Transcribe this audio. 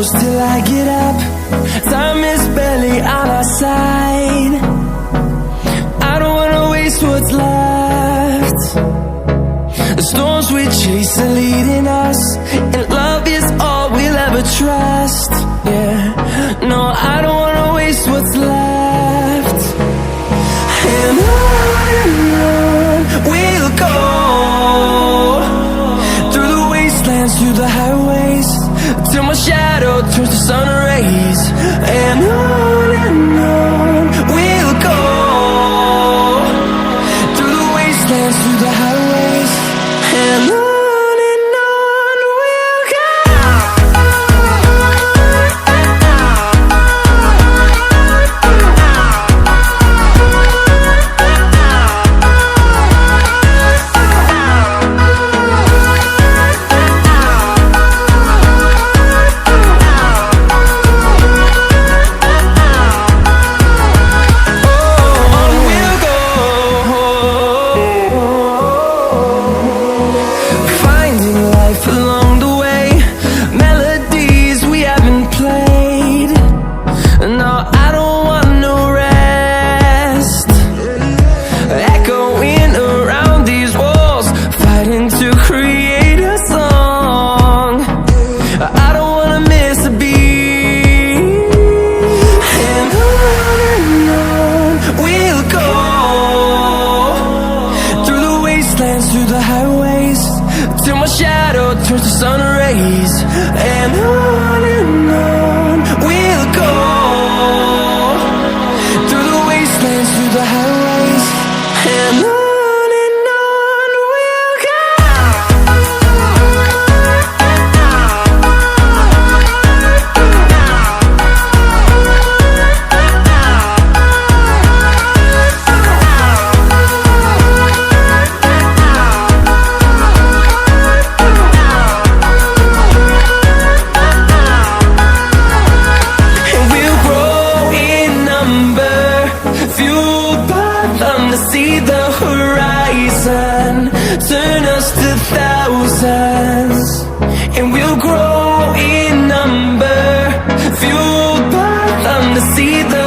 close till I get up. Time is barely on our side. I don't wanna waste what's left. The storms we chase are leading us, and love is all we'll ever trust. Yeah, no, I don't wanna waste what's left. And on we'll go, through the wastelands, through the highways, till my shadow turns to sun rays. And on we'll go, through the wastelands, through the highways, and on we'll go. Through the highways, till my shadow turns to sun rays. And on we'll go, through the wastelands, through the highways, and on we'll go. To see the horizon turn us to thousands, and we'll grow in number, fueled by them to see the